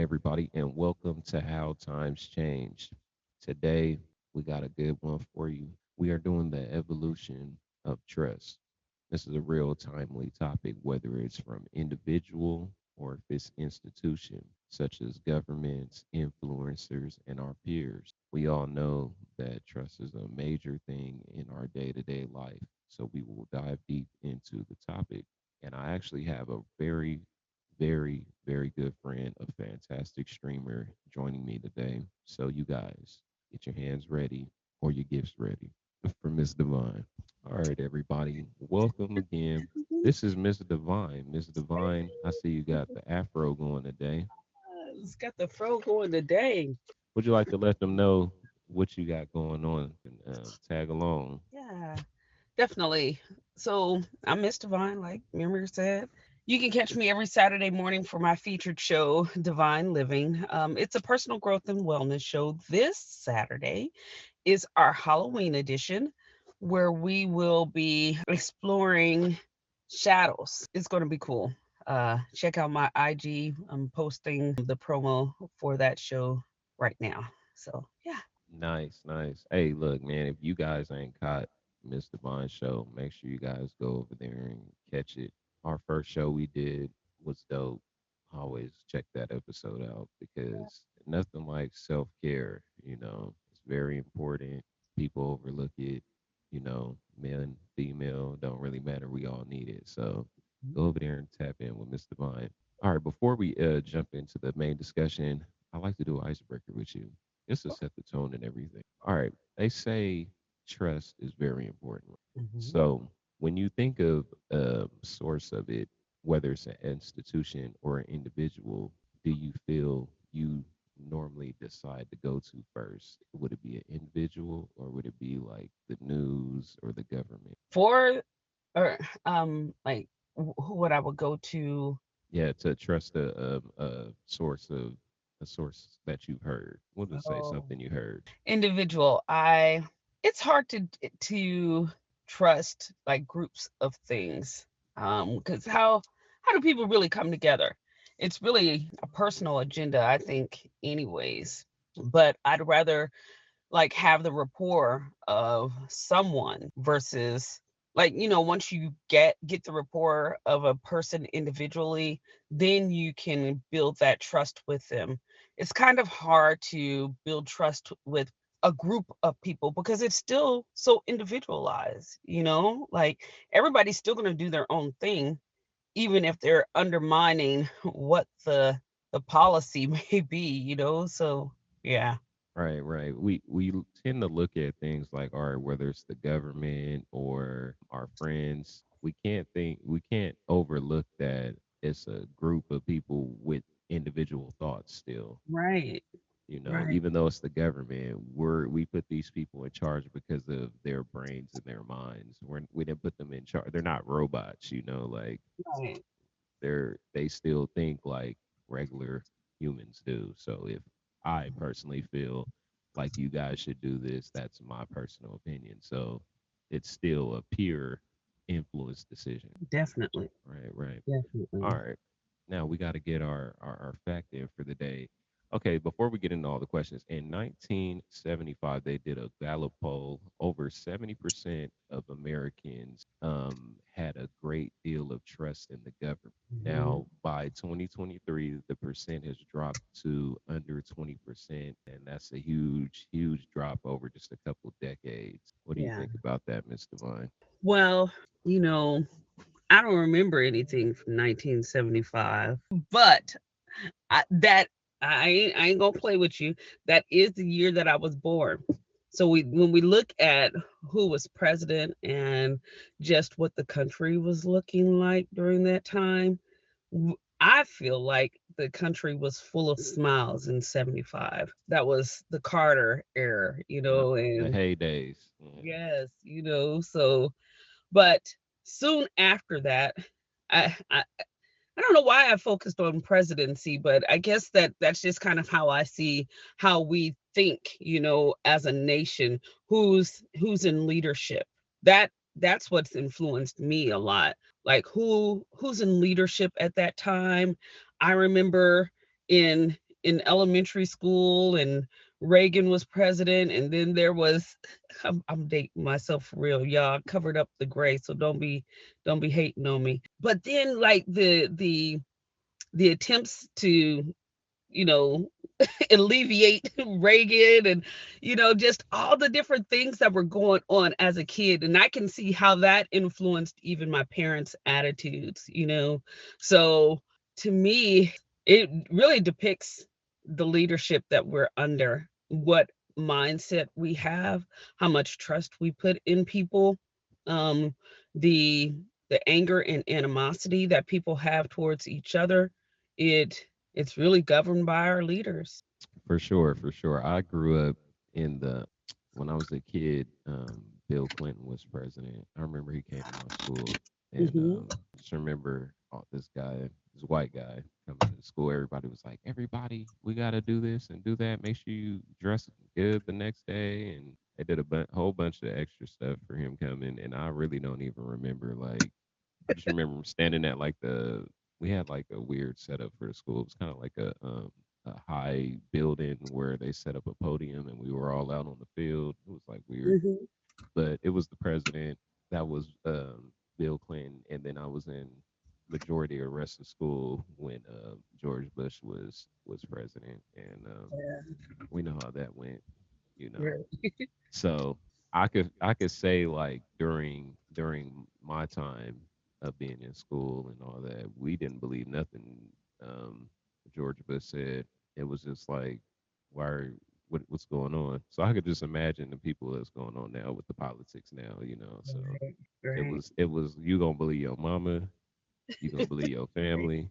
everybody, and welcome to How Times Change. Today, we got a good one for you. We are doing the evolution of trust. This is a real timely topic, whether it's from individual or if it's institution, such as governments, influencers, and our peers. We all know that trust is a major thing in our day to day life. So we will dive deep into the topic. And I actually have a very good friend, a fantastic streamer joining me today. So, you guys, get your hands ready or your gifts ready for Miss Divine. All right, everybody, welcome again. This is Miss Divine. Miss Divine, I see you got the afro going today. It's got the fro going today. Would you like to let them know what you got going on and tag along? Yeah, definitely. So I'm Miss Divine, like Mimir said. You can catch me every Saturday morning for my featured show, Divine Living. It's a personal growth and wellness show. This Saturday is our Halloween edition, where we will be exploring shadows. It's going to be cool. Check out my IG. I'm posting the promo for that show right now. So, yeah. Nice, nice. Hey, look, man, if you guys ain't caught Miss Divine show, make sure you guys go over there and catch it. Our first show we did was dope. Always check that episode out because nothing like self care, it's very important. People overlook it, men, female, don't really matter. We all need it. So go over there and tap in with Miss Divine. All right, before we jump into the main discussion, I like to do an icebreaker with you just to set the tone and everything. All right. They say trust is very important. Mhm. So when you think of a source of it, whether it's an institution or an individual, do you feel you normally decide to go to first? Would it be an individual or would it be like the news or the government? For or like who would I would go to? Yeah, to trust a source of a source that you've heard. We'll just say Oh, something you heard. individual. I It's hard to trust like groups of things. Because how do people really come together? It's really a personal agenda, I think, anyways. But I'd rather like have the rapport of someone versus like once you get the rapport of a person individually, then you can build that trust with them. It's kind of hard to build trust with a group of people because it's still so individualized, like everybody's still going to do their own thing even if they're undermining what the policy may be, so yeah. Right, right. We tend to look at things like, all right, whether it's the government or our friends, we can't overlook that it's a group of people with individual thoughts still. Right. Right. Even though it's the government, we put these people in charge because of their brains and their minds. We didn't put them in charge. They're not robots, like Right. they still think like regular humans do. So if I personally feel like you guys should do this, that's my personal opinion. So it's still a peer influence decision. Definitely. Right, right. All Definitely. right. Now we got to get our fact in for the day. Okay, before we get into all the questions, in 1975, they did a Gallup poll. Over 70% of Americans had a great deal of trust in the government. Mhm. Now, by 2023, the percent has dropped to under 20%, and that's a huge drop over just a couple decades. What do you Yeah. think about that, Miss Devine? Well, you know, I don't remember anything from 1975, but I ain't gonna play with you. That is the year that I was born. So when we look at who was president and just what the country was looking like during that time, I feel like the country was full of smiles in 75. That was the Carter era, Uh, the and heydays. yes, so but soon after that, I I don't know why I focused on presidency, but I guess that's just kind of how I see how we think, as a nation, who's in leadership. That's what's influenced me a lot. Like who's in leadership at that time. I remember in in elementary school, and Reagan was president, and then there was I'm dating myself for real, y'all. I covered up the gray, so don't be hating on me. But then like the attempts to, you know, alleviate Reagan, and just all the different things that were going on as a kid, and I can see how that influenced even my parents' attitudes. So to me, it really depicts the leadership that we're under, what mindset we have, how much trust we put in people, um the anger and animosity that people have towards each other. It's really governed by our leaders. For sure, for sure. I grew up in the when I was a kid, Bill Clinton was president. I remember he came to my school, and Hmm. just remember this guy, this white guy, coming to school. Everybody was like, "Everybody, we got to do this and do that. Make sure you dress good the next day." And they did a whole bunch of extra stuff for him coming, and I really don't even remember. Like, I just remember standing at like we had like a weird setup for the school. It was kind of like a high building where they set up a podium and we were all out on the field. It was like weird, Hmm. but it was the president that was Bill Clinton, and then I was in majority of the rest of school when George Bush was president, and we know how that went, you know. Right. So I could say like during my time of being in school and all that, we didn't believe nothing um, George Bush said. It was just like, why? What's going on? So I could just imagine the people that's going on now with the politics now, you know. So Right. it Right. was it was you gonna believe your mama, you gonna believe your Right. family,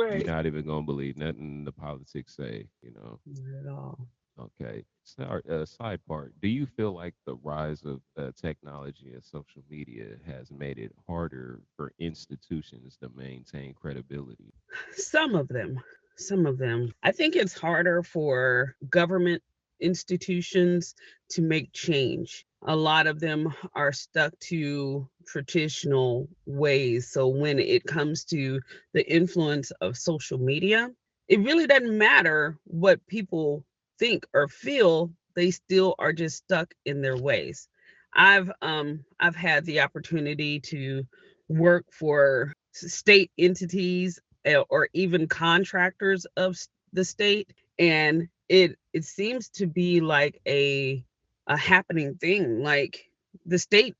you're Right. not even gonna believe nothing the politics say, you know. Not at all. Okay. Side part. Do you feel like the rise of technology and social media has made it harder for institutions to maintain credibility? Some of them. Some of them. I think it's harder for government institutions to make change. A lot of them are stuck to traditional ways. So when it comes to the influence of social media, it really doesn't matter what people think or feel, they still are just stuck in their ways. I've had the opportunity to work for state entities, or even contractors of the state, and it seems to be like a happening thing. Like, the state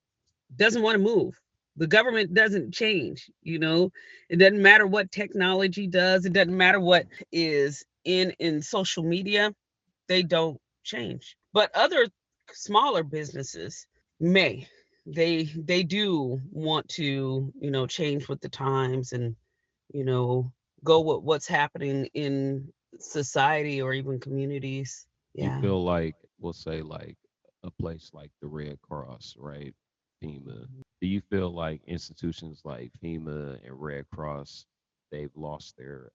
doesn't want to move, the government doesn't change. It doesn't matter what technology does, it doesn't matter what is in social media, they don't change. But other smaller businesses may, they do want to, change with the times, and you know go with what's happening in society or even communities. You Yeah. feel like, we'll say, like a place like the Red Cross, right? FEMA. Do you feel like institutions like FEMA and Red Cross, they've lost their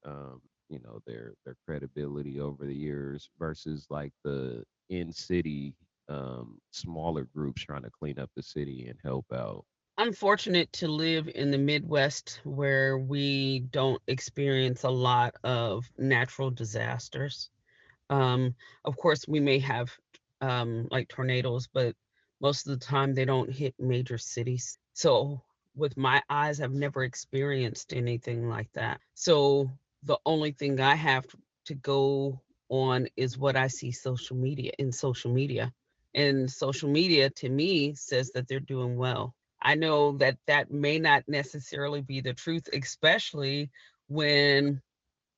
credibility over the years versus like the in city smaller groups trying to clean up the city and help out? I'm fortunate to live in the Midwest, where we don't experience a lot of natural disasters. Um, of course, we may have like tornadoes, but most of the time they don't hit major cities. So, with my eyes, I've never experienced anything like that. So, the only thing I have to go on is what I see social media. And social media to me says that they're doing well. I know that that may not necessarily be the truth, especially when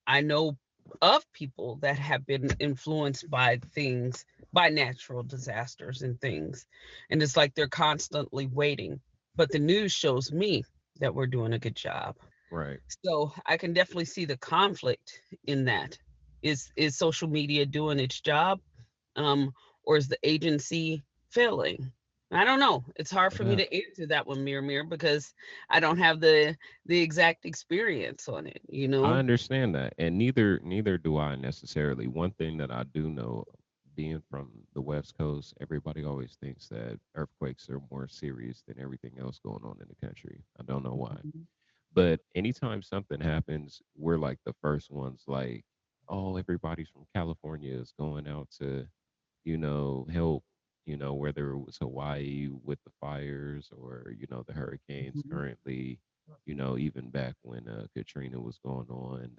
I know of people that have been influenced by things, by natural disasters and things. And it's like they're constantly waiting. But the news shows me that we're doing a good job. Right. So I can definitely see the conflict in that. Is social media doing its job? Or is the agency failing? I don't know. It's hard for me Yeah. to answer that one, Mir, because I don't have the exact experience on it, you I know? understand that, and neither do I necessarily. One thing that I do know, being from the West Coast, everybody always thinks that earthquakes are more serious than everything else going on in the country. I don't know why, Mhm. but anytime something happens, we're like the first ones. Like, oh, everybody's from California is going out to, help, whether it was Hawaii with the fires or, the hurricanes Mhm. currently, even back when Katrina was going on,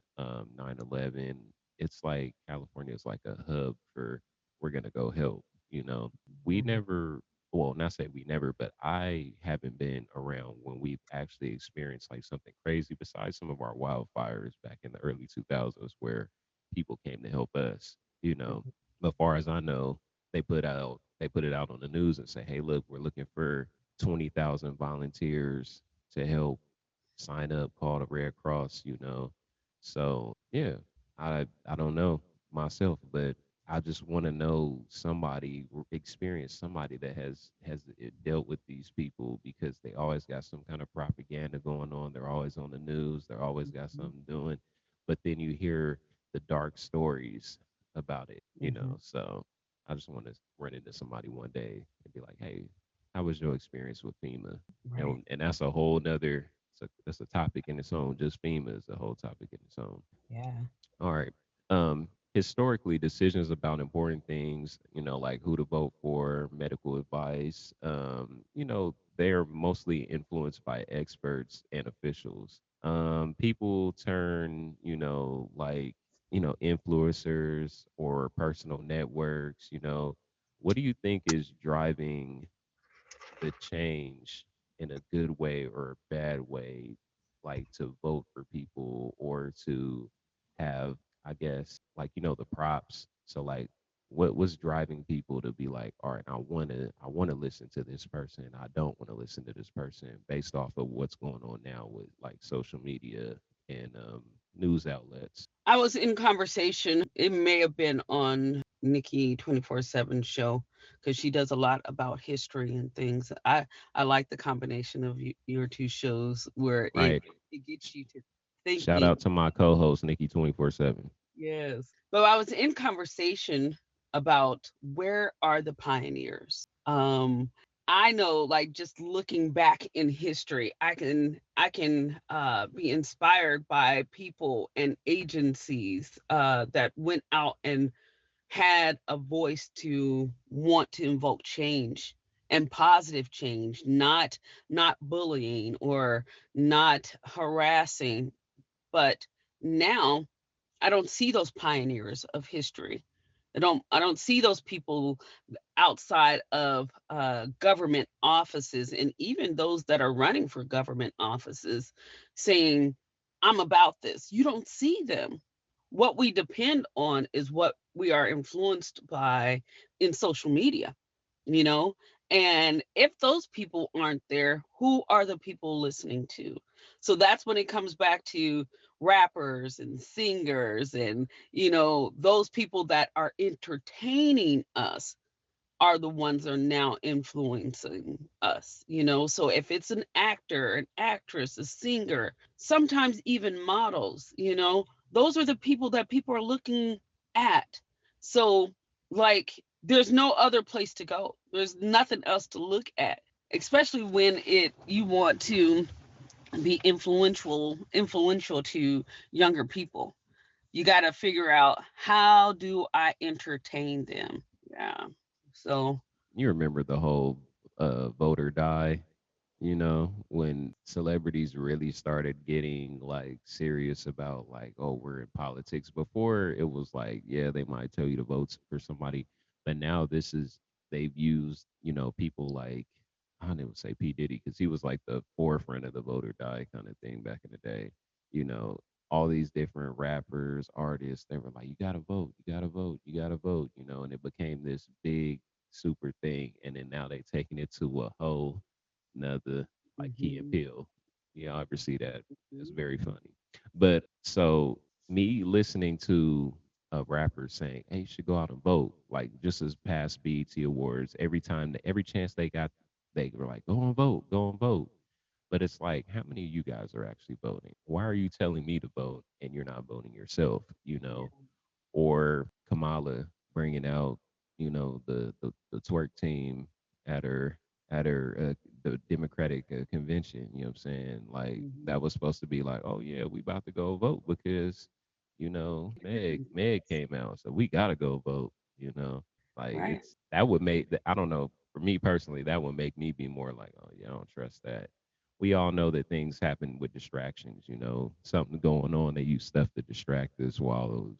9/11. It's like California is like a hub for we're going to go help, you know. We Mhm. never, well, not say we never, but I haven't been around when we've actually experienced like something crazy besides some of our wildfires back in the early 2000s where people came to help us, you know. But far as I know, they put it out on the news and say, "Hey, look, we're looking for 20,000 volunteers to help sign up, call the Red Cross." So yeah, I don't know myself, but I just want to know somebody experience somebody that has dealt with these people because they always got some kind of propaganda going on. They're always on the news. They're always got Mhm. something doing, but then you hear the dark stories about it. Mhm. So I just want to run into somebody one day and be like, "Hey, how was your experience with FEMA?" Right. And that's a whole nother. That's a topic in its own. Just FEMA is a whole topic in its own. Yeah. All right. Historically, decisions about important things, like who to vote for, medical advice, they're mostly influenced by experts and officials. People turn, influencers or personal networks. What do you think is driving the change in a good way or a bad way, like to vote for people or to have, I guess, like the props. So like, what was driving people to be like, all right, I want to listen to this person. I don't want to listen to this person based off of what's going on now with like social media and news outlets. I was in conversation. It may have been on Nikki 24/7 show because she does a lot about history and things. I like the combination of your two shows where it Right. it gets you to Shout thinking. out to my co-host Nikki 24/7. Yes. But I was in conversation about where are the pioneers? I know, like, just looking back in history, I can be inspired by people and agencies that went out and had a voice to want to invoke change and positive change, not bullying or not harassing. But now I don't see those pioneers of history. I don't see those people outside of government offices and even those that are running for government offices saying, I'm about this. You don't see them. What we depend on is what we are influenced by in social media, you know? And if those people aren't there, who are the people listening to? So that's when it comes back to rappers and singers and, those people that are entertaining us are the ones that are now influencing us, So if it's an actor, an actress, a singer, sometimes even models, those are the people that people are looking at. So, like, there's no other place to go. There's nothing else to look at, especially when it you want to be influential to younger people. You got to figure out, how do I entertain them? Yeah. So, You remember the whole vote or die, when celebrities really started getting like serious about like, oh, we're in politics. Before it was like, yeah, they might tell you to vote for somebody, but now they've used, people like, I don't even say P. Diddy because he was like the forefront of the vote or die kind of thing back in the day. You know, all these different rappers, artists, they were like, you gotta vote, you gotta vote, you gotta vote, and it became this big super thing. And then now they taking it to a whole another like Key and mhm, Peele. You know, I ever see that? It's mhm, very funny. But so me listening to a rapper saying, "Hey, you should go out and vote," like just as past BET Awards, every time, every chance they got, they were like, "Go and vote, go and vote." But it's like, how many of you guys are actually voting? Why are you telling me to vote and you're not voting yourself? Or Kamala bringing out, the twerk team at her the Democratic convention. You know what I'm saying? Like that mhm, was supposed to be like, oh yeah, we about to go vote because Meg came out, so we gotta go vote. Like Right. that would make I don't know. For me personally, that would make me be more like, oh yeah, I don't trust that. We all know that things happen with distractions. Something going on. They use stuff to distract us while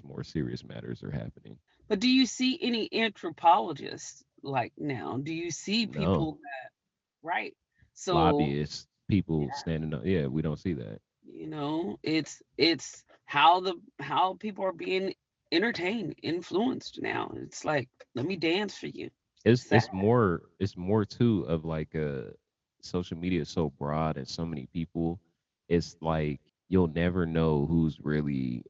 more serious matters are happening. But do you see any anthropologists like now? Do you see No, people right? So, lobbyists, people standing up. Yeah, we don't see that. it's how people are being entertained, influenced now. It's like, let me dance for you. it's Sad. it's more it's more too of like social media is so broad and so many people. It's like you'll never know who's really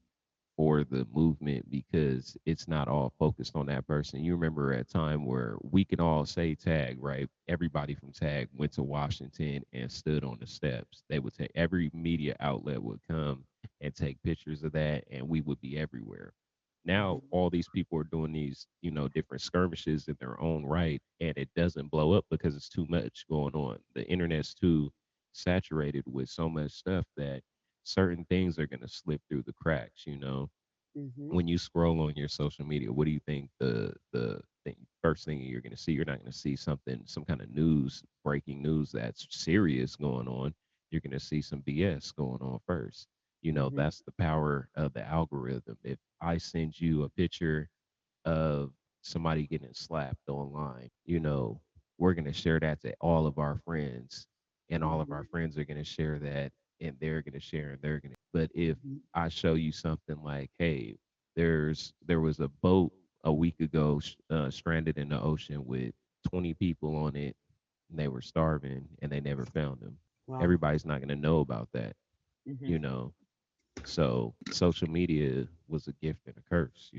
for the movement because it's not all focused on that person. You remember a time where we can all say tag, right? Everybody from tag went to Washington and stood on the steps. They would take every media outlet would come and take pictures of that and we would be everywhere. Now Mhm. all these people are doing these, different skirmishes in their own right and it doesn't blow up because it's too much going on. The internet's too saturated with so much stuff that certain things are going to slip through the cracks. Mhm. When you scroll on your social media, what do you think first thing you're going to see? You're not going to see some kind of breaking news that's serious going on. You're going to see some BS going on first. Mhm. That's the power of the algorithm. If I send you a picture of somebody getting slapped online, we're going to share that to all of our friends, and all of our Mhm. friends are going to share that, and they're going to share, and they're going to. But if Mhm. I show you something like, hey, there was a boat a week ago stranded in the ocean with 20 people on it, and they were starving, and they never found them. Wow. Everybody's not going to know about that, Mhm. you know so social media was a gift and a curse,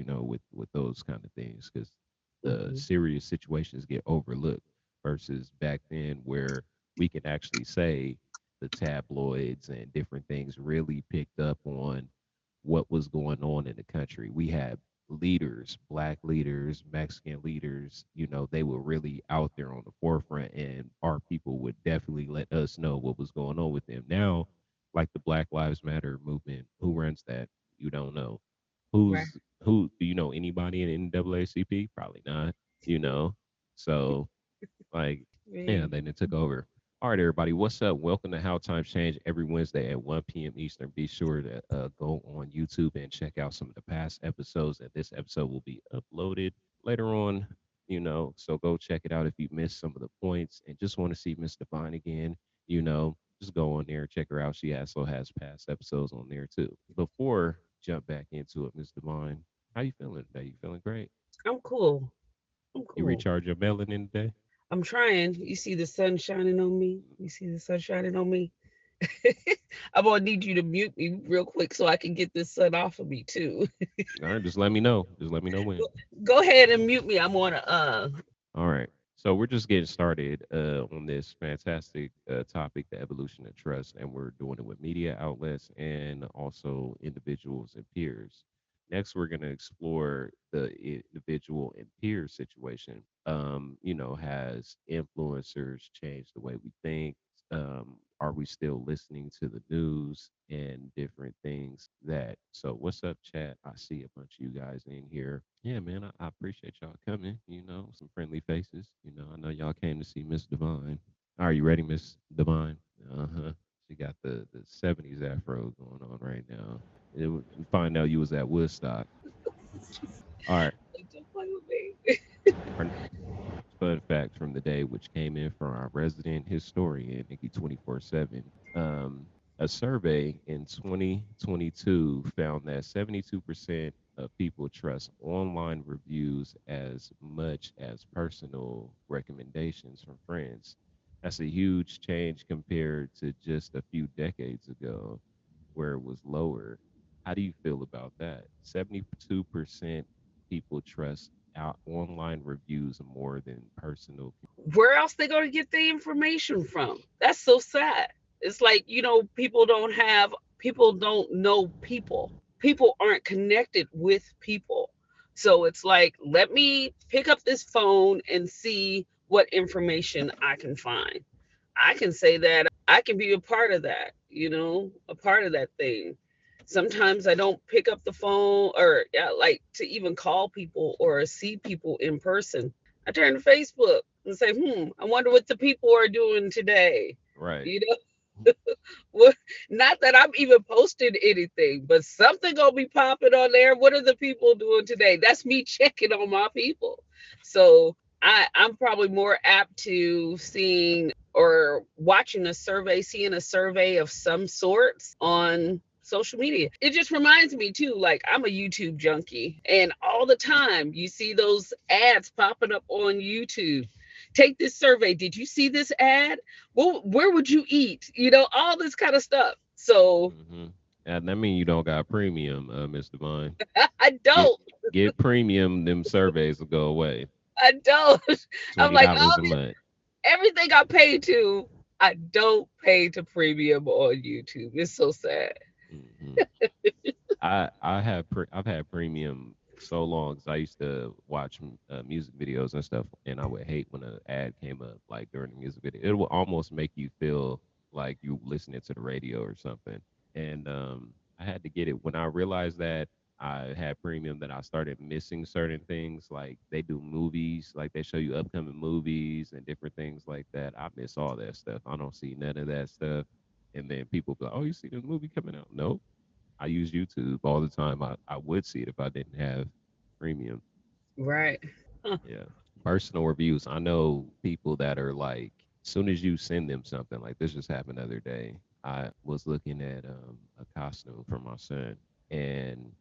with those kind of things, because the Mhm. serious situations get overlooked versus back then where we can actually say the tabloids and different things really picked up on what was going on in the country. We had leaders, black leaders, Mexican leaders, they were really out there on the forefront, and our people would definitely let us know what was going on with them. Now, like the Black Lives Matter movement, who runs that? You don't know. Right. Who do you know anybody in NAACP? Probably not, you know. So like, yeah, Man. then it took over. All right, everybody, what's up? Welcome to How Times Change every Wednesday at 1 p.m. Eastern. Be sure to go on YouTube and check out some of the past episodes. And this episode will be uploaded later on, so go check it out if you missed some of the points and just want to see Miss Divine again, just go on there, check her out. She also has past episodes on there too. Before jump back into it, Miss Divine, how you feeling today? You feeling great? I'm cool. I'm You cool. recharge your melanin today? I'm trying. You see the sun shining on me? You see the sun shining on me? I'm gonna need you to mute me real quick so I can get this sun off of me too. All right, just let me know. Just let me know when. Go ahead and mute me. I'm on a All right. So we're just getting started on this fantastic topic, the evolution of trust, and we're doing it with media outlets and also individuals and peers. Next, we're going to explore the individual and peer situation. Has influencers changed the way we think? Are we still listening to the news and different things that? So, what's up, chat? I see a bunch of you guys in here. Yeah, man, I appreciate y'all coming. Some friendly faces. I know y'all came to see Miss Divine. Are you ready, Miss Divine? Uh huh. She got the '70s afro going on right now. We find out you was at Woodstock. All right. don't play with me. Our fun fact from the day, which came in from our resident historian, Nikki 24/7. A survey in 2022 found that 72% of people trust online reviews as much as personal recommendations from friends. That's a huge change compared to just a few decades ago, where it was lower. How do you feel about that? 72% people trust online reviews more than personal. Where else they gonna get the information from? That's so sad. It's like, people don't know people. People aren't connected with people. So it's like, let me pick up this phone and see what information I can find. I can say that I can be a part of that, a part of that thing. Sometimes I don't pick up the phone or yeah, like to even call people or see people in person. I turn to Facebook and say, I wonder what the people are doing today. Right. You know, what, not that I'm even posting anything, but something gonna be popping on there. What are the people doing today? That's me checking on my people. So I'm probably more apt to seeing or watching a survey, seeing a survey of some sorts on social media. It just reminds me too, like I'm a YouTube junkie, and all the time you see those ads popping up on YouTube. Take this survey. Did you see this ad? Well, where would you eat? All this kind of stuff. So Hmm. And that mean you don't got premium, Mr. Vine. I Get don't. get premium, them surveys will go away. I don't. I'm Twenty like, dollars a month. everything I pay to, I don't pay to premium on YouTube. It's so sad. Hmm. I've had premium so long because I used to watch music videos and stuff, and I would hate when an ad came up like during the music video. It would almost make you feel like you listening to the radio or something. And I had to get it when I realized that I had premium. That I started missing certain things, like they do movies, like they show you upcoming movies and different things like that. I miss all that stuff. I don't see none of that stuff. And then people be like, "Oh, you see this movie coming out?" Nope. I use YouTube all the time. I would see it if I didn't have premium. Right. Huh. Yeah. Personal reviews. I know people that are like, as soon as you send them something, like this just happened the other day. I was looking at a costume for my son, and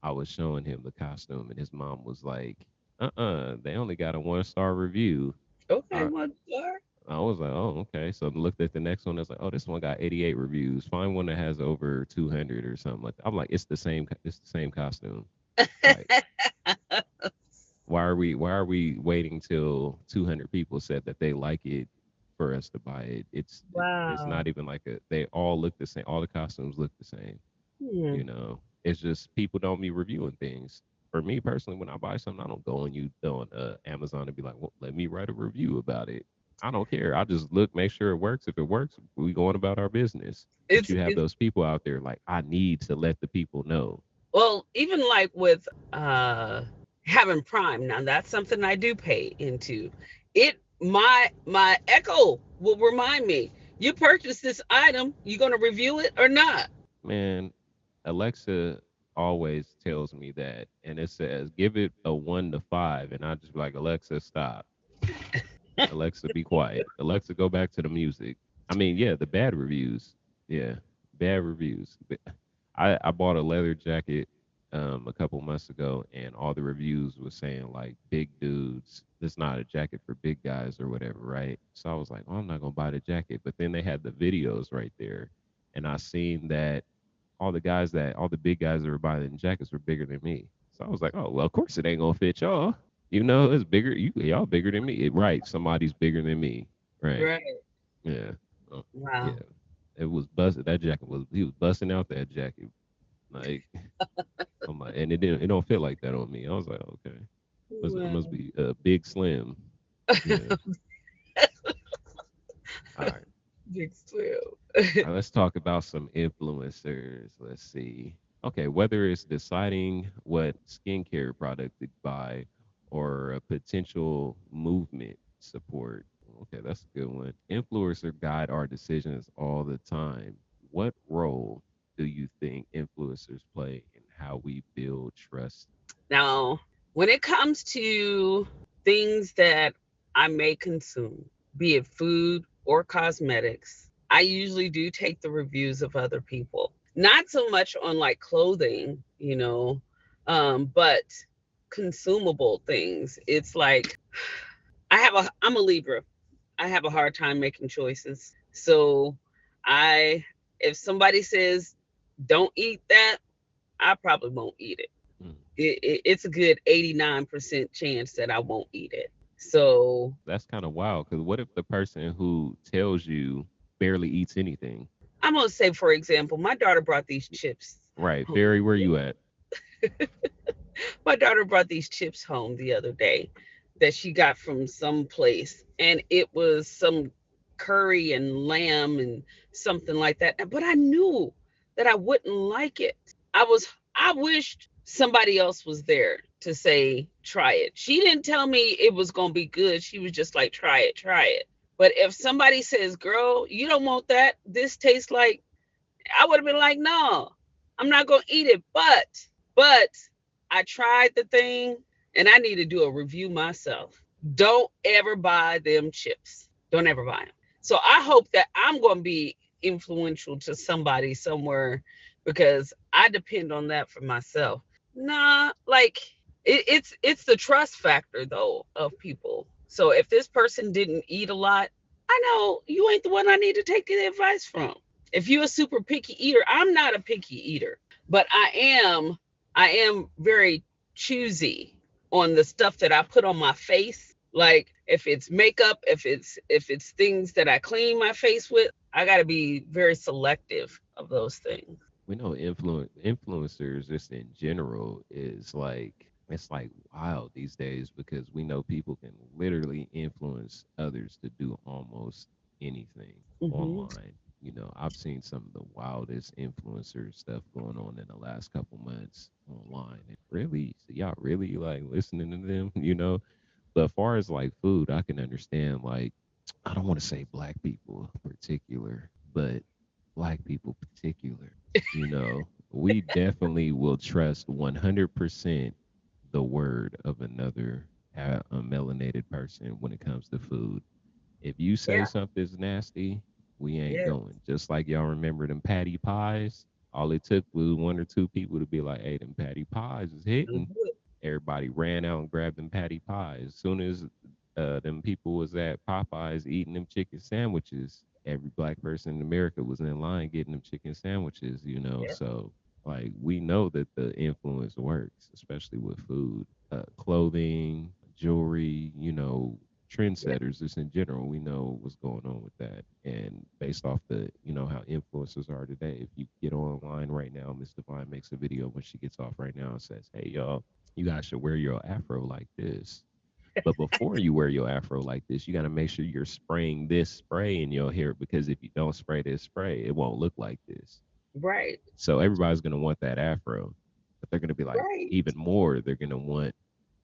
I was showing him the costume, and his mom was like, they only got a 1-star review. Okay, I, one star. I was like, oh, okay. So I looked at the next one. I was like, oh, this one got 88 reviews. Find one that has over 200 or something like that. I'm like, it's the same. It's the same costume. Like, why are we waiting till 200 people said that they like it for us to buy it? It's Wow. not even like a. They all look the same. All the costumes look the same. Hmm. It's just people don't be reviewing things. For me personally, when I buy something, I don't go on Amazon and be like, well, let me write a review about it. I don't care. I just look, make sure it works. If it works, we going about our business. But It's you have it's those people out there like, I need to let the people know. well, even like with uh having Prime. Now that's something I do pay into. My Echo will remind me, you purchased this item, you gonna review it or not? Man, Alexa always tells me that, and it says give it a 1 to 5, and I just be like, Alexa, stop. Alexa, be quiet. Alexa, go back to the music. I mean, yeah, the bad reviews. Yeah, bad reviews. I bought a leather jacket a couple months ago, and all the reviews was saying like big dudes. This not a jacket for big guys or whatever, right? So I was like, oh, I'm not gonna buy the jacket. But then they had the videos right there, and I seen that all the big guys that were buying the jackets were bigger than me. So I was like, oh well, of course it ain't gonna fit y'all. It's bigger. Y'all bigger than me, right? Somebody's bigger than me, right? Right. Yeah, uh, Wow. yeah. It was busted. That jacket was he was busting out that jacket like I'm like, and it don't fit like that on me. I was like, okay, must Wow. be big slim. Yeah. All right. Big sale. All right. Let's talk about some influencers. Let's see. Okay, whether it's deciding what skincare product to buy or a potential movement support. Okay, that's a good one. Influencer guide our decisions all the time. What role do you think influencers play in how we build trust? Now, when it comes to things that I may consume, be it food or cosmetics, I usually do take the reviews of other people. Not so much on like clothing, but consumable things. It's like I'm a Libra. I have a hard time making choices. So I if somebody says don't eat that, I probably won't eat it. Mm, It's a good 89% chance that I won't eat it. So that's kind of wild because what if the person who tells you barely eats anything? I'm gonna say, for example, my daughter brought these chips Right, home. Fairy, where you at? My daughter brought these chips home the other day that she got from some place, and it was some curry and lamb and something like that. But I knew, that I wouldn't like it. I wished somebody else was there to say try it. She didn't tell me it was going to be good. She was just like try it, try it. But if somebody says, "Girl, you don't want that. This tastes like," I would have been like, "No. I'm not going to eat it." But I tried the thing and I need to do a review myself. Don't ever buy them chips. Don't ever buy them. So I hope that I'm going to be influential to somebody somewhere because I depend on that for myself. Nah, like it's the trust factor though of people. So if this person didn't eat a lot, I know you ain't the one I need to take the advice from. If you're a super picky eater, I'm not a picky eater, but I am very choosy on the stuff that I put on my face. Like if it's makeup, if it's things that I clean my face with, I got to be very selective of those things. We know influencers just in general is like it's like wild these days because we know people can literally influence others to do almost anything Hmm. online. You know, I've seen some of the wildest influencer stuff going on in the last couple months online. And really, so y'all really like listening to them, you know? But as far as like food, I can understand like I don't want to say black people particular, but black people particular, you know, we definitely will trust 100% the word of another a melanated person when it comes to food. If you say Yeah. something's nasty, we ain't Yeah. going. Just like y'all remember them patty pies. All it took was one or two people to be like, hey, them patty pies is hitting. Mhm. Everybody ran out and grabbed them patty pies. As soon as them people was at Popeyes eating them chicken sandwiches, every black person in America was in line getting them chicken sandwiches, you know. Yeah. So like we know that the influence works, especially with food, clothing, jewelry, you know, Yeah. trendsetters just in general. We know what's going on with that. And based off the, you know, how influencers are today, if you get online right now, Miss Divine makes a video when she gets off right now and says, hey y'all, you guys should wear your afro like this. But before you wear your afro like this, you got to make sure you're spraying this spray in your hair because if you don't spray this spray, it won't look like this. Right. So everybody's going to want that afro, but they're going to be like, Right. even more, they're going to want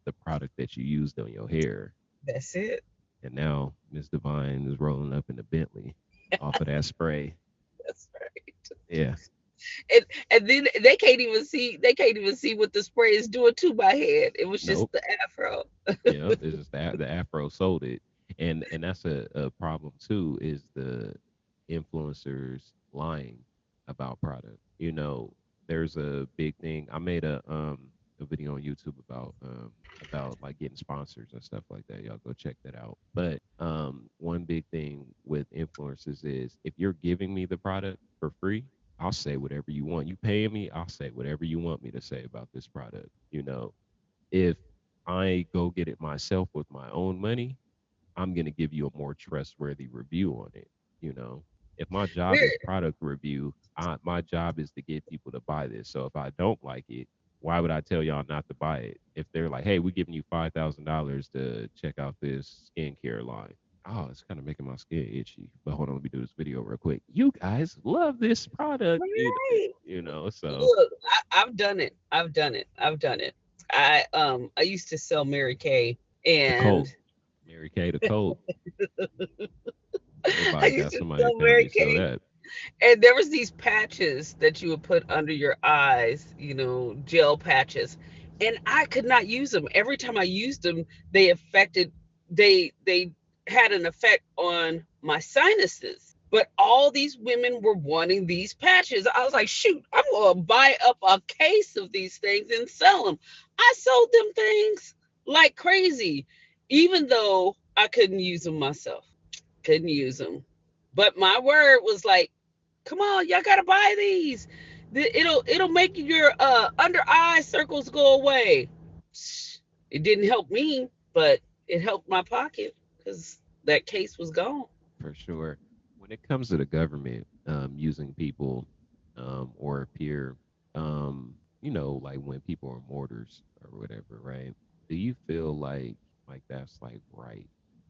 the product that you used on your hair. That's it. And now Miss Divine is rolling up in a Bentley off of that spray. That's right. Yeah. And then they can't even see what the spray is doing to my head. It was just Nope. the afro. Yeah. It's just the afro sold it. And that's a problem too, is the influencers lying about product. You know, there's a big thing. I made a video on YouTube about like getting sponsors and stuff like that. Y'all go check that out. But one big thing with influencers is if you're giving me the product for free, I'll say whatever you want. You paying me, I'll say whatever you want me to say about this product. You know, if I go get it myself with my own money, I'm going to give you a more trustworthy review on it. You know, if my job is Weird. product review, my job is to get people to buy this. So if I don't like it, why would I tell y'all not to buy it? If they're like, hey, we're giving you $5,000 to check out this skincare line. Oh, it's kind of making my skin itchy. But hold on, let me do this video real quick. You guys love this product, Right. you know. So Look, I've done it. I've done it. I've done it. I used to sell Mary Kay, the and Colt, Mary Kay, the Colt. I Everybody used got to somebody in sell the family Mary to sell Kay, that. and there was these patches that you would put under your eyes, gel patches, and I could not use them. Every time I used them, they affected they had an effect on my sinuses. But all these women were wanting these patches. I was like, shoot, I'm gonna buy up a case of these things and sell them. I sold them things like crazy, even though I couldn't use them myself. Couldn't use them. But my word was like, come on, y'all gotta buy these. It'll make your under eye circles go away. It didn't help me, but it helped my pocket because that case was gone. For sure. When it comes to the government using people or peer, you know, like when people are mortars or whatever, right? Do you feel like that's like right?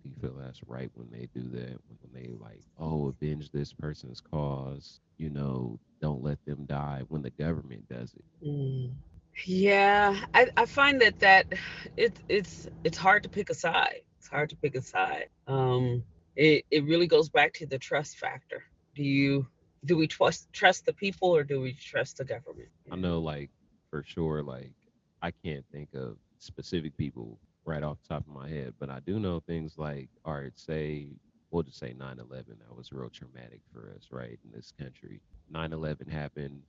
you feel that's right when they do that? When they like, oh, avenge this person's cause, don't let them die when the government does it. Mm. Yeah, I find that it's hard to pick a side. It's hard to pick a side. It really goes back to the trust factor. Do you do we trust the people or do we trust the government? I Yeah. know, like, for sure, like, I can't think of specific people right off the top of my head, but I do know things like, all right, we'll just say 9/11. That was real traumatic for us, right, in this country. 9/11 happened,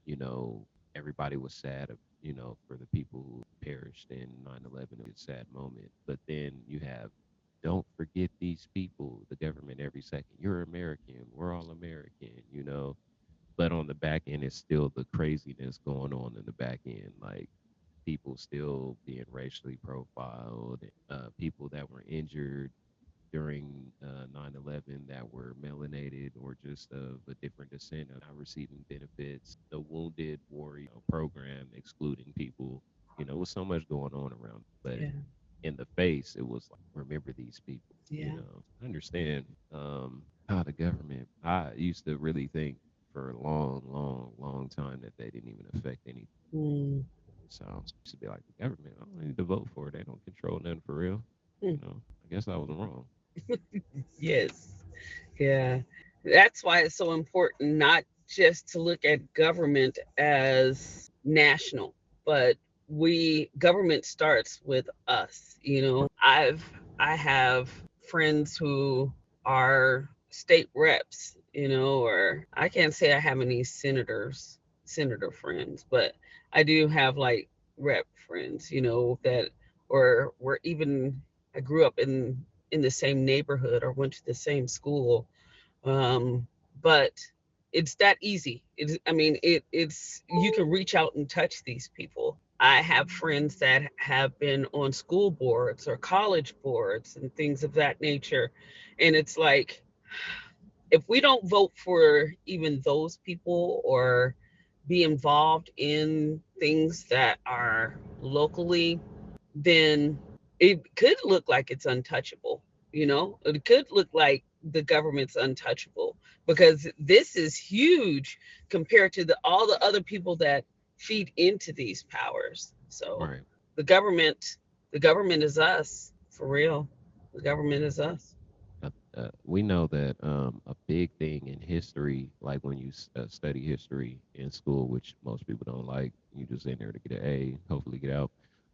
you know, everybody was sad, for the people who perished in 9/11. It was a sad moment. But then you have, don't forget these people, the government every second. You're American. We're all American. But on the back end, it's still the craziness going on in the back end. Like people still being racially profiled, people that were injured during 9/11 that were melanated or just of a different descent are not receiving benefits. The wounded warrior program excluding people. With so much going on around. But Yeah. in the face, it was like, remember these people. Yeah. I understand how the government. I used to really think for a long, long, long time that they didn't even affect anything. Mm. So I used to be like, the government, I don't need to vote for it. They don't control nothing for real. Mm. I guess I was wrong. Yes. Yeah. That's why it's so important not just to look at government as national, but we government starts with us. I have friends who are state reps, or I can't say I have any senator friends, but I do have like rep friends, that or even I grew up in the same neighborhood or went to the same school. But it's that easy. I mean, it's you can reach out and touch these people. I have friends that have been on school boards or college boards and things of that nature. And it's like, if we don't vote for even those people or be involved in things that are locally, then it could look like it's untouchable. It could look like the government's untouchable because this is huge compared to all the other people that feed into these powers. So Right. the government, the government is us for real. The government is us. We know that a big thing in history, like when you study history in school, which most people don't like, you just in there to get an A, hopefully get out.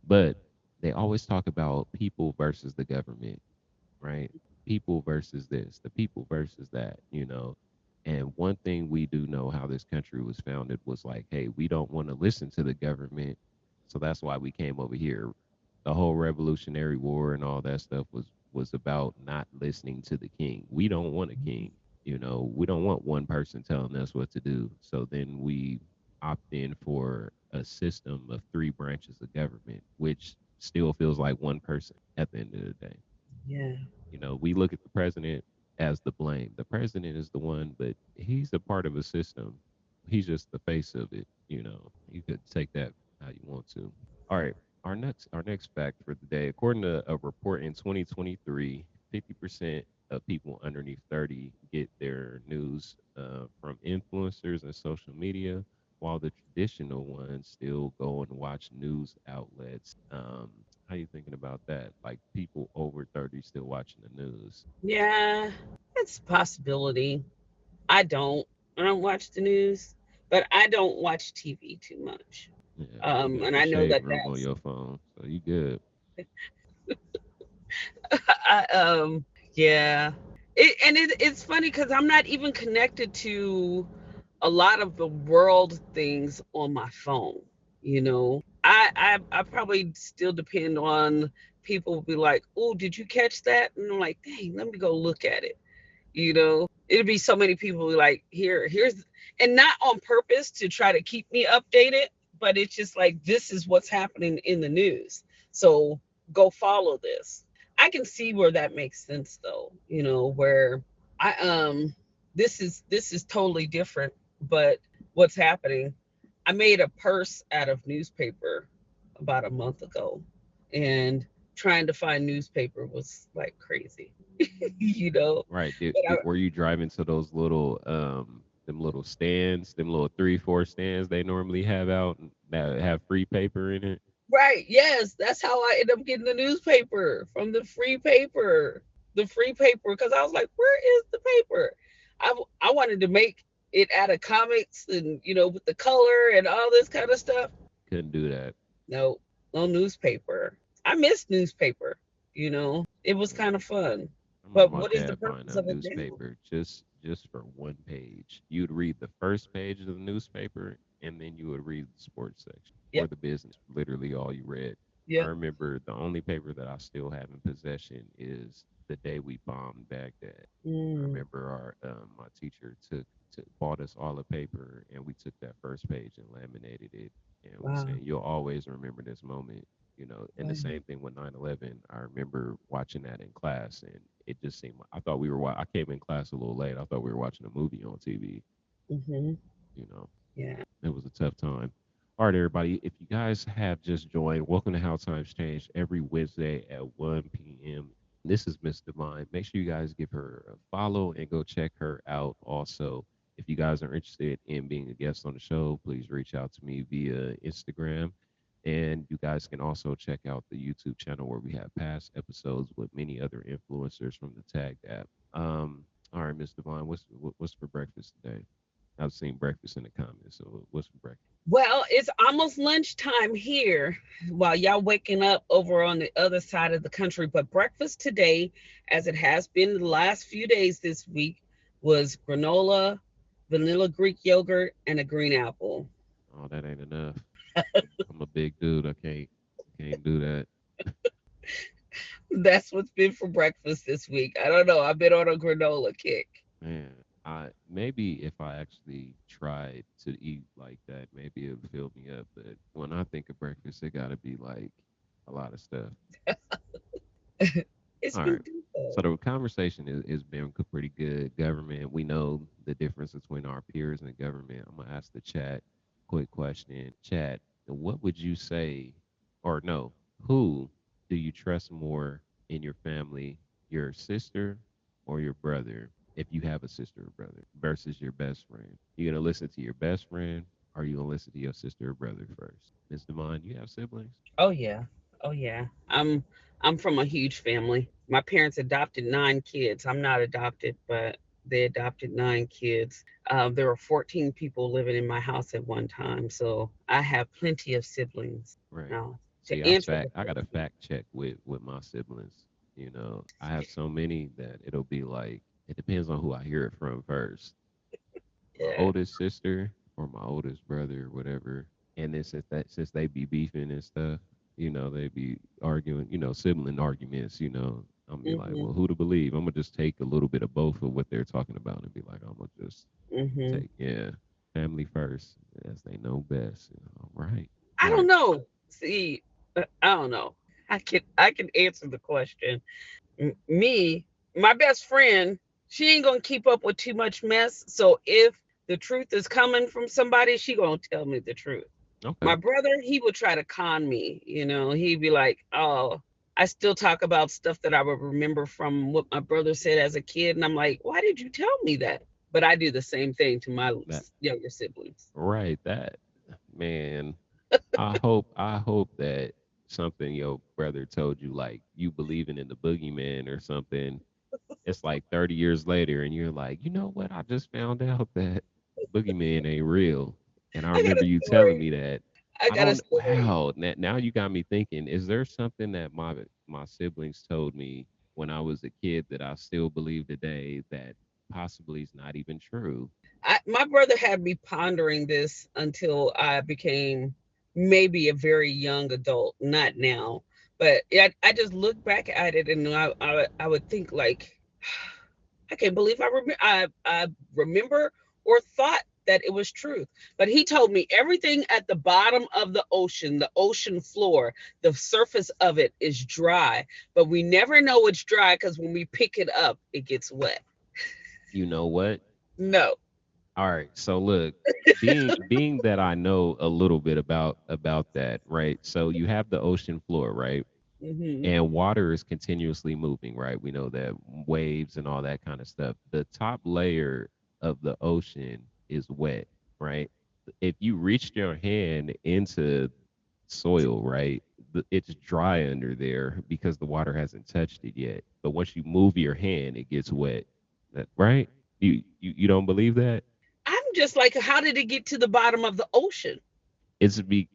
But they always talk about people versus the government, right? People versus this, the people versus that. And one thing we do know how this country was founded was like, hey, we don't want to listen to the government. So that's why we came over here. The whole Revolutionary War and all that stuff was about not listening to the king. We don't want a king. We don't want one person telling us what to do. So then we opt in for a system of three branches of government, which still feels like one person at the end of the day. Yeah. We look at the president as the blame. The president is the one, but he's a part of a system. He's just the face of it. You could take that how you want to. All right. Our next fact for the day, according to a report in 2023, 50% of people underneath 30 get their news from influencers and social media, while the traditional ones still go and watch news outlets. How you thinking about that? Like people over 30 still watching the news? Yeah. It's a possibility. I don't. I don't watch the news, but I don't watch TV too much. Yeah, you got And the I know shade that room on your phone, so you good. I, yeah. It's funny because I'm not even connected to a lot of the world things on my phone. I probably still depend on people will be like, "Oh, did you catch that?" And I'm like, "Dang, let me go look at it." It'd be so many people like, here's, and not on purpose to try to keep me updated, but it's just like this is what's happening in the news. So go follow this. I can see where that makes sense though, where I this is totally different, but what's happening, I made a purse out of newspaper about a month ago, and trying to find newspaper was like crazy, you know. Right. But Were you driving to those little them little stands, them little 3, 4 stands they normally have out that have free paper in it? right, yes, that's how I end up getting the newspaper from the free paper, because I was like, where is the paper? I wanted to make it out of comics and with the color and all this kind of stuff. Couldn't do that. No, no newspaper. I miss newspaper. It was Yeah. kind of fun. I remember But my what is the dad buying purpose a of it now? newspaper just for one page. You'd read the first page of the newspaper and then you would read the sports section or Yep, the business, literally all you read. I yep. remember the only paper that I still have in possession is the day we bombed Baghdad. I Mm, remember my teacher bought us all a paper and we took that first page and laminated it and was wow. saying you'll always remember this moment. And the Wow. same thing with 9/11. I remember watching that in class, and it just seemed I thought we were. I came in class a little late. I thought we were watching a movie on TV. Hmm. You know, Yeah. it was a tough time. All right, everybody. If you guys have just joined, welcome to How Times Change every Wednesday at 1 p.m. This is Miss Divine. Make sure you guys give her a follow and go check her out. Also, if you guys are interested in being a guest on the show, please reach out to me via Instagram. And you guys can also check out the YouTube channel where we have past episodes with many other influencers from the Tagged app. All right, Miss Divine, what's for breakfast today? I've seen breakfast in the comments, so what's for breakfast? Well, it's almost lunchtime here while y'all waking up over on the other side of the country. But breakfast today, as it has been the last few days this week, was granola, vanilla Greek yogurt, and a green apple. Oh, that ain't enough. I'm a big dude. I can't do that. That's what's been for breakfast this week. I don't know. I've been on a granola kick. Man, I maybe if I actually tried to eat like that, maybe it would fill me up. But when I think of breakfast, it got to be like a lot of stuff. It's All been right. good So though. the conversation is been pretty good. Government, we know the difference between our peers and government. I'm gonna ask the chat quick question. Chat, what would you say, or no, who do you trust more in your family, your sister or your brother, if you have a sister or brother, versus your best friend? You gonna listen to your best friend, or you gonna listen to your sister or brother first? Miss Devon, you have siblings? Oh yeah. Oh yeah. I'm from a huge family. My parents adopted 9 kids. I'm not adopted, but they adopted 9 kids. There were 14 people living in my house at one time, so I have plenty of siblings. Right. Now, See, to answer the I got a question, fact check with my siblings. I have so many that it'll be like it depends on who I hear it from first. My yeah. oldest sister or my oldest brother, or whatever. And then since they be beefing and stuff, they be arguing, sibling arguments, I'm be like, Mhm. well, who to believe? I'm gonna just take a little bit of both of what they're talking about and be like, I'm gonna just Mhm. take, yeah, family first, as they know best. All right. I All don't right. know. See, I don't know. I can answer the question. Me, my best friend, she ain't gonna keep up with too much mess. So if the truth is coming from somebody, she gonna tell me the truth. My Okay. brother, he would try to con me. He'd be like, "Oh, I still talk about stuff that I would remember from what my brother said as a kid," and I'm like, "Why did you tell me that?" But I do the same thing to my That younger siblings. right. That man. I hope that something your brother told you, like you believing in the boogeyman or something. It's like 30 years later, and you're like, you know what? I just found out that boogeyman ain't real. And I I got remember a you telling story. me that. I I got a don't. story. Wow. Now you got me thinking. Is there something that my siblings told me when I was a kid that I still believe today that possibly is not even true? My brother had me pondering this until I became maybe a very young adult, not now. But I just look back at it and I would think like, I can't believe I remember or thought that it was truth. But he told me everything at the bottom of the ocean floor, the surface of it is dry, but we never know it's dry because when we pick it up, it gets wet. You know what? No. All right. So look, being that I know a little bit about that, right? So you have the ocean floor, right? Hmm. and water is continuously moving, right? We know that waves and all that kind of stuff. The top layer of the ocean is wet, right? If you reached your hand into soil, right, it's dry under there because the water hasn't touched it yet. But once you move your hand, it gets wet, right? You don't believe that? I'm just like, how did it get to the bottom of the ocean? It's be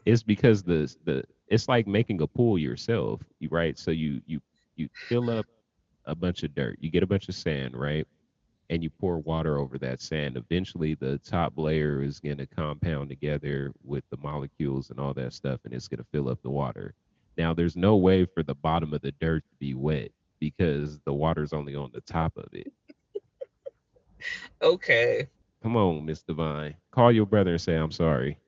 it's because the it's like making a pool yourself, right? So you fill up a bunch of dirt, you get a bunch of sand, right? And you pour water over that sand. Eventually, the top layer is going to compound together with the molecules and all that stuff, and it's going to fill up the water. Now, there's no way for the bottom of the dirt to be wet because the water's only on the top of it. Okay. Come on, Miss Divine. Call your brother and say, I'm sorry.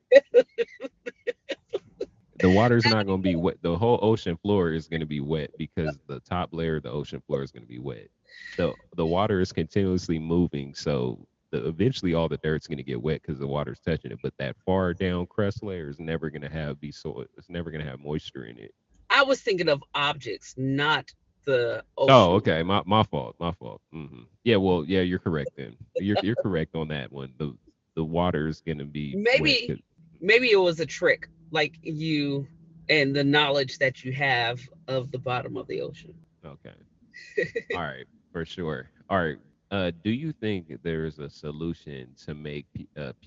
The water's not going to be wet. The whole ocean floor is going to be wet because the top layer of the ocean floor is going to be wet. The water is continuously moving, so eventually all the dirt's going to get wet because the water's touching it. But that far down crust layer is never going to have be soil. It's never going to have moisture in it. I was thinking of objects, not the Oh, ocean. okay. My fault. My fault. Yeah. Well, yeah. You're correct then. You're correct on that one. The water is going to be wet. Maybe, maybe it was a trick, like you and the knowledge that you have of the bottom of the ocean. Okay. All right, for sure. All right. Do you think there is a solution to make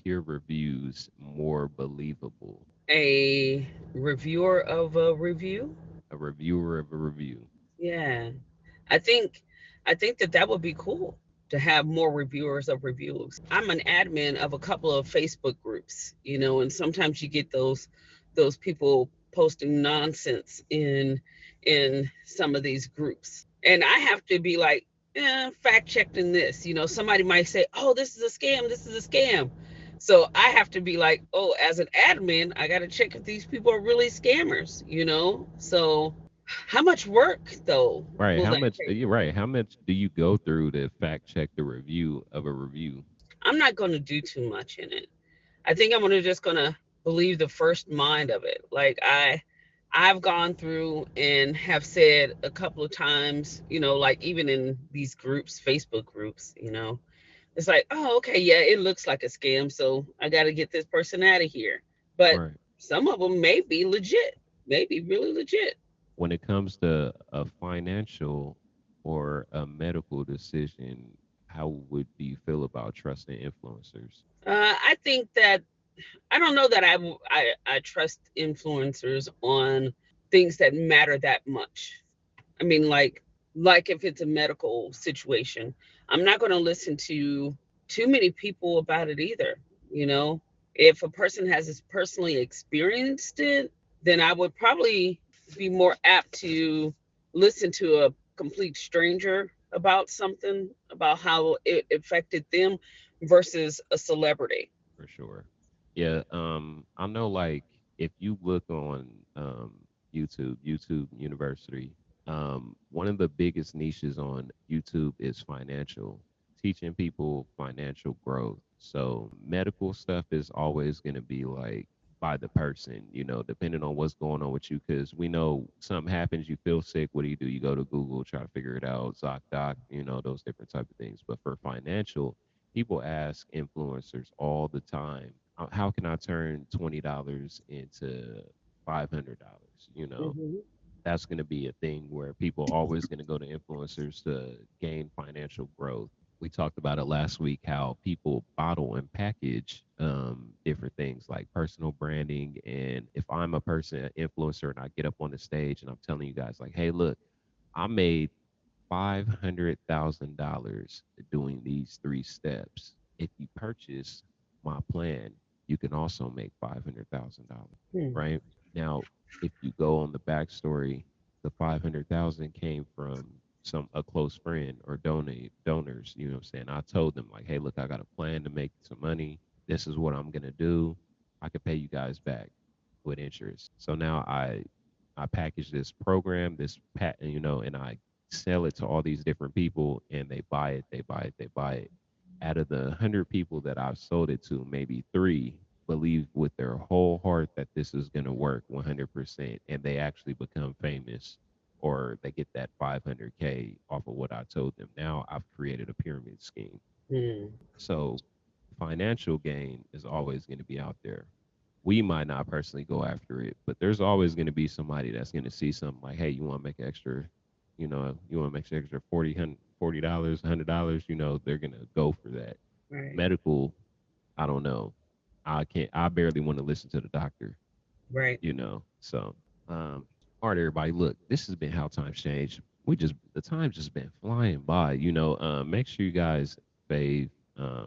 peer reviews more believable? A reviewer of a review. A reviewer of a review. Yeah, I think I think that that would be cool to have more reviewers of reviews. I'm an admin of a couple of Facebook groups, and sometimes you get those people posting nonsense in some of these groups. And I have to be like, fact checked in this. Somebody might say, "Oh, this is a scam. This is a scam." So I have to be like, "Oh, as an admin, I got to check if these people are really scammers." So how much work though Right. will How that much? take? You're right. How much do you go through to fact check the review of a review? I'm not going to do too much in it. I think I'm gonna just gonna believe the first mind of it. Like I've gone through and have said a couple of times, like even in these groups, Facebook groups, it's like, oh, okay, yeah, it looks like a scam, so I got to get this person out of here. But Right. some of them may be legit, may be really legit. When it comes to a financial or a medical decision, how would you feel about trusting influencers? I think that I don't know that I trust influencers on things that matter that much. I mean, like if it's a medical situation, I'm not going to listen to too many people about it either. You know, if a person has personally experienced it, then I would probably be more apt to listen to a complete stranger about something, about how it affected them versus a celebrity. For sure. Yeah, I know like if you look on YouTube University, one of the biggest niches on YouTube is financial, teaching people financial growth. So medical stuff is always going to be like by the person, depending on what's going on with you. Because we know something happens, you feel sick. What do? You go to Google, try to figure it out, ZocDoc, those different type of things. But for financial, people ask influencers all the time, how can I turn $20 into $500? Hmm. That's going to be a thing where people are always going to go to influencers to gain financial growth. We talked about it last week how people bottle and package different things like personal branding. And if I'm a person, an influencer, and I get up on the stage and I'm telling you guys, like, hey, look, I made $500,000 doing these three steps. If you purchase my plan, you can also make $500,000. Hmm. Right now, if you go on the backstory, the 500,000 came from a close friend or donors. You know what I'm saying? I told them like, hey, look, I got a plan to make some money. This is what I'm gonna do. I could pay you guys back with interest. So now I package this program, and I sell it to all these different people and they buy it, they buy it, they buy it. Out of the 100 people that I've sold it to, maybe three believe with their whole heart that this is going to work 100%, and they actually become famous, or they get that 500K off of what I told them. Now I've created a pyramid scheme. Mm, So financial gain is always going to be out there. We might not personally go after it, but there's always going to be somebody that's going to see something like, hey, you want to make extra, you want to make extra $40, $100, they're going to go for that. right, Medical, I don't know. I barely want to listen to the doctor, right. So, um, all right, everybody, look, this has been How Times Change. The time's just been flying by, make sure you guys fave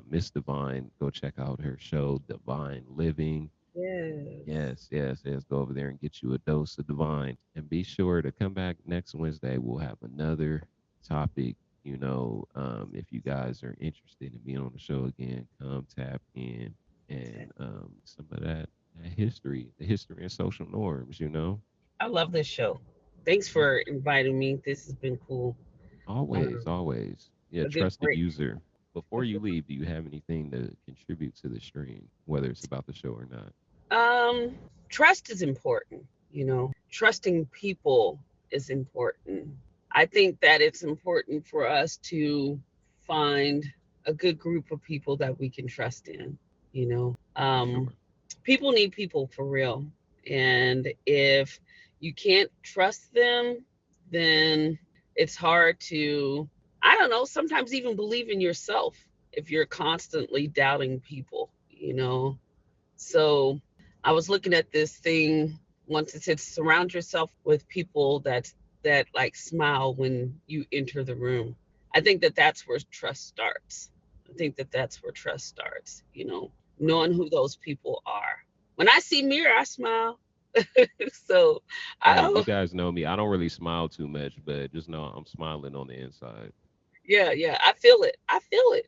Miss Divine. Go check out her show, Divine Living. Yes. Yes, yes, yes. Go over there and get you a dose of divine. And be sure to come back next Wednesday. We'll have another topic. If you guys are interested in being on the show again, come tap in and some of that history, the history and social norms. I love this show. Thanks Yeah. for inviting me. This has been cool. Always, always. Yeah, A good trusted break. user. Before you leave, do you have anything to contribute to the stream, whether it's about the show or not? Um, Trust is important, Trusting people is important. I think that it's important for us to find a good group of people that we can trust in, you know. For Um, sure. People need people for real. And if you can't trust them, then it's hard to, I don't know, sometimes even believe in yourself if you're constantly doubting people. So I was looking at this thing once. It said surround yourself with people that like smile when you enter the room. I think that that's where trust starts. I think that that's where trust starts, Right. knowing who those people are. When I see Mirror, I smile. So I Hey, you don't, guys know me. I don't really smile too much, but just know I'm smiling on the inside. yeah, yeah, I feel it. I feel it,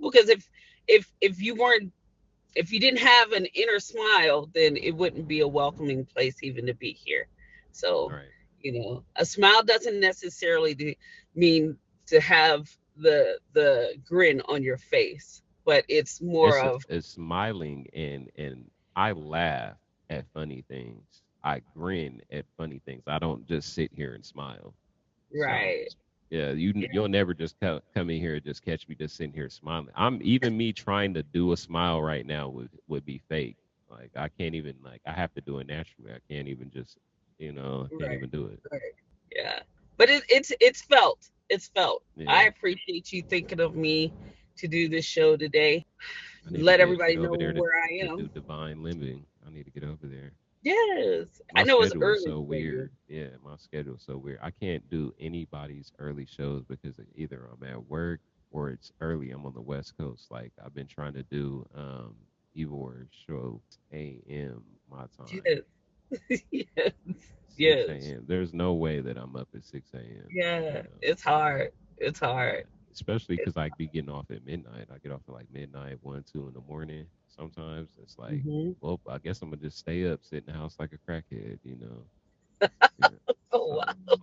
because if you weren't if you didn't have an inner smile, then it wouldn't be a welcoming place even to be here. So, Right. a smile doesn't necessarily mean to have the grin on your face, but it's more of It's smiling, and I laugh at funny things. I grin at funny things. I don't just sit here and smile. So right. yeah, Yeah, you'll never just come in here and just catch me just sitting here smiling. I'm even me trying to do a smile right now would be fake. Like I can't even, like, I have to do it naturally. I can't even just I can't right, even do it. right. Yeah. But it's felt. It's felt. I Yeah. appreciate you thinking of me to do this show today. I need to Let get everybody over know there where I to do am. divine living. I need to get over there. Yes. I My know it's schedule is early so for you. weird. Yeah, my schedule is so weird. I can't do anybody's early shows because either I'm at work or it's early. I'm on the West Coast. Like I've been trying to do Evor's show 6 a.m. my time. Yes. Yes. 6 Yes. a.m. There's no way that I'm up at 6 a.m. Yeah. It's hard. It's Yeah. hard. Especially It's because I be getting off at midnight. I get off at like midnight, 1, 2 in the morning. Sometimes it's like, hmm well, I guess I'm gonna just stay up, sit in the house like a crackhead. Yeah. Oh So wow.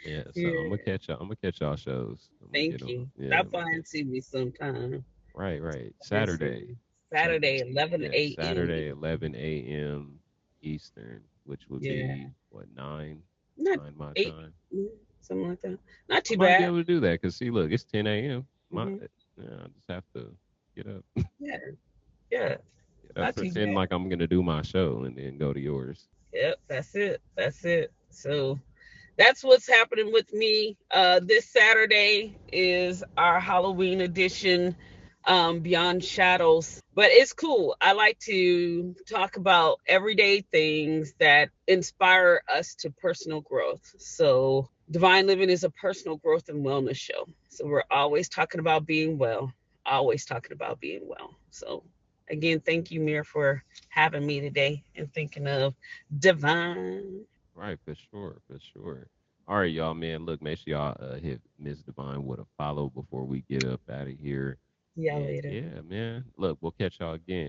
yeah, so I'm Yeah. gonna catch y'all. I'm gonna catch y'all shows. I'm gonna get Thank on. you. Yeah, Stop I'm gonna by catch. and see me sometime. Right, right. And see Saturday, me. Sa- Saturday, 11 yeah, a.m. Saturday, 11 a.m. Eastern, which would Yeah. be what, nine, Not 9 my 8, time. something like that. Not I too might be bad. able to do that because see, look, it's 10 a.m. hmm I just have to get up, Yeah. Yeah. get up, Not too pretend bad. like I'm gonna do my show, and then go to yours. Yep. That's it. That's it. So that's what's happening with me. This Saturday is our Halloween edition, Beyond Shadows. But it's cool. I like to talk about everyday things that inspire us to personal growth. So, Divine Living is a personal growth and wellness show. So, we're always talking about being well, always talking about being well. So, again, thank you, Mir, for having me today and thinking of Divine. Right, for sure, for sure. All right, y'all, man. Look, make sure y'all hit Miss Divine with a follow before we get up out of here. See y'all And later. yeah, man. Look, we'll catch y'all again.